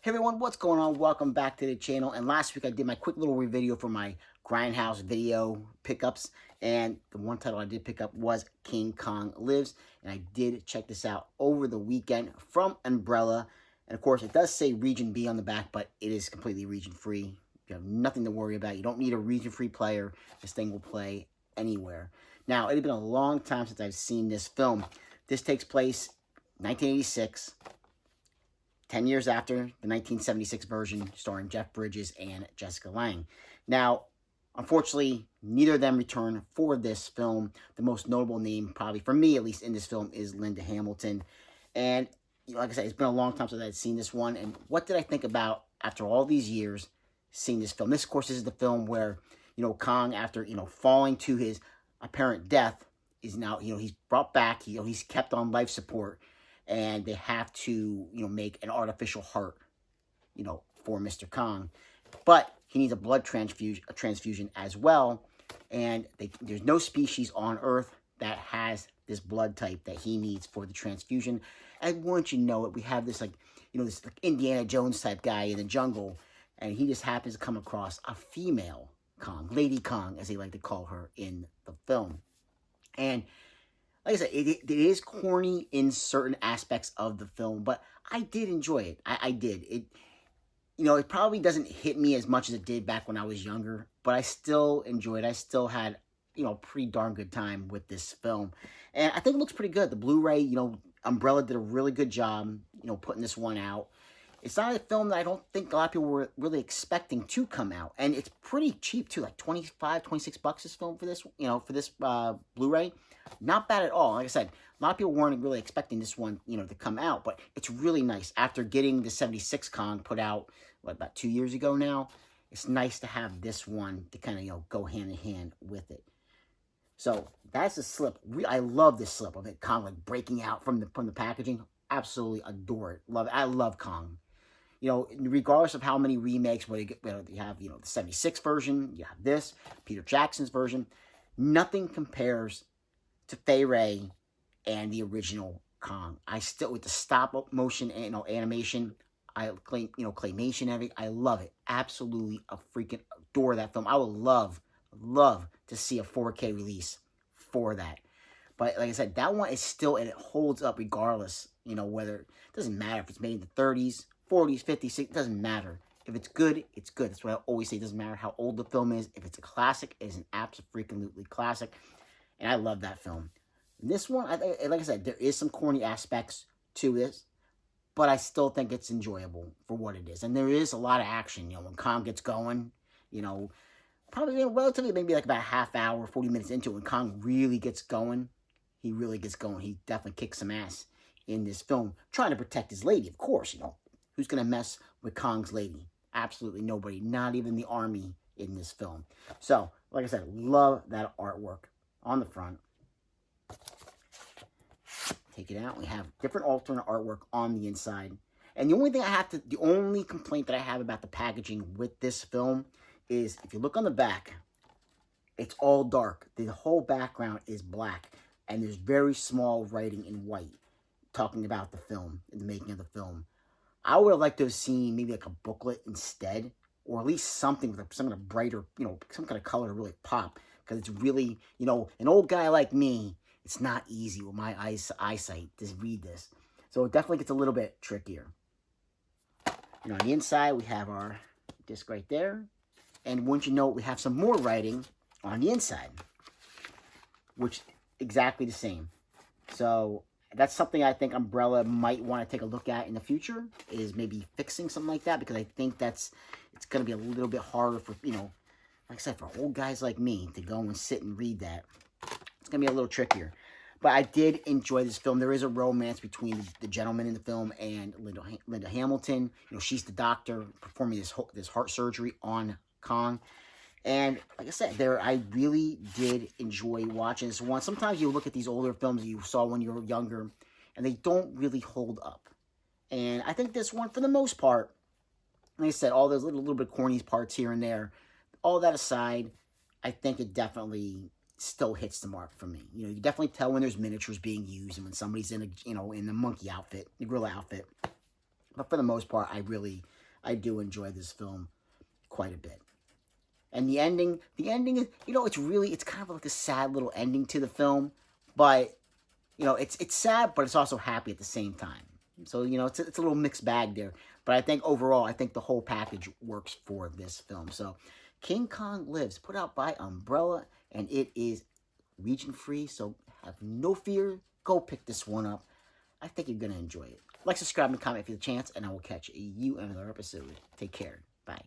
Hey everyone, what's going on? Welcome back to the channel. And last week I did my quick little video for my Grindhouse video pickups. And the one title I did pick up was King Kong Lives. And I did check this out over the weekend from Umbrella. And of course, it does say Region B on the back, but it is completely region free. You have nothing to worry about. You don't need a region free player. This thing will play anywhere. Now, it had been a long time since I've seen this film. This takes place 1986. 10 years after the 1976 version starring Jeff Bridges and Jessica Lange. Now, unfortunately, neither of them return for this film. The most notable name, probably for me at least, in this film is Linda Hamilton. And like I said, it's been a long time since I'd seen this one. And what did I think about, after all these years, seeing this film? This, of course, is the film where, Kong, after, falling to his apparent death, is now, he's brought back, he's kept on life support. And they have to, make an artificial heart, for Mr. Kong. But he needs a blood transfusion as well. And there's no species on Earth that has this blood type that he needs for the transfusion. And once you know it, we have this, this Indiana Jones type guy in the jungle. And he just happens to come across a female Kong, Lady Kong, as they like to call her in the film. And like I said, it is corny in certain aspects of the film, but I did enjoy it. I did. It probably doesn't hit me as much as it did back when I was younger, but I still enjoyed it. I still had, a pretty darn good time with this film. And I think it looks pretty good. The Blu Ray, Umbrella did a really good job, putting this one out. It's not a film that I don't think a lot of people were really expecting to come out. And it's pretty cheap, too, like $25, $26 this film for this, for this Blu Ray. Not bad at all. Like I said, a lot of people weren't really expecting this one, to come out. But it's really nice. After getting the 76 Kong put out, about 2 years ago now, it's nice to have this one to kind of, go hand in hand with it. So that's the slip. I love this slip of it. Kong breaking out from the packaging. Absolutely adore it. Love it. I love Kong. Regardless of how many remakes, whether you have, the 76 version, you have this, Peter Jackson's version, nothing compares to Fay Wray and the original Kong. I still, with the stop motion, animation, claymation, everything, I love it. Absolutely, freaking adore that film. I would love to see a 4K release for that. But like I said, that one is still, and it holds up regardless, whether, it doesn't matter if it's made in the 30s, 40s, 50s, 60s, it doesn't matter. If it's good, it's good. That's what I always say. It doesn't matter how old the film is. If it's a classic, it is an absolutely classic. And I love that film. This one, like I said, there is some corny aspects to this, but I still think it's enjoyable for what it is. And there is a lot of action, when Kong gets going, probably relatively maybe like about a half hour, 40 minutes into it, when Kong really gets going, he really gets going. He definitely kicks some ass in this film, trying to protect his lady, of course, Who's going to mess with Kong's lady? Absolutely nobody, not even the army in this film. So, like I said, love that artwork on the front. Take it out. We have different alternate artwork on the inside. And the only complaint that I have about the packaging with this film is, if you look on the back, it's all dark. The whole background is black. And there's very small writing in white talking about the film and the making of the film. I would have liked to have seen maybe like a booklet instead, or at least something with some kind of brighter, some kind of color to really pop. Because it's really, an old guy like me, it's not easy with my eyesight to read this. So it definitely gets a little bit trickier. On the inside, we have our disc right there. And once you know it, we have some more writing on the inside, which exactly the same. So that's something I think Umbrella might want to take a look at in the future, is maybe fixing something like that, because I think it's going to be a little bit harder for, like I said, for old guys like me to go and sit and read that. It's going to be a little trickier. But I did enjoy this film. There is a romance between the gentleman in the film and Linda Hamilton. She's the doctor performing this heart surgery on Kong. And like I said, I really did enjoy watching this one. Sometimes you look at these older films that you saw when you were younger, and they don't really hold up. And I think this one, for the most part, like I said, all those little bit corny parts here and there, all that aside, I think it definitely still hits the mark for me. You definitely tell when there's miniatures being used and when somebody's in a, in the monkey outfit, the gorilla outfit. But for the most part, I do enjoy this film quite a bit. And the ending is, it's kind of like a sad little ending to the film, but, it's sad, but it's also happy at the same time. So, it's a little mixed bag there. But I think overall, I think the whole package works for this film. So, King Kong Lives, put out by Umbrella, and it is region-free, so have no fear. Go pick this one up. I think you're going to enjoy it. Like, subscribe, and comment if you have a chance, and I will catch you in another episode. Take care. Bye.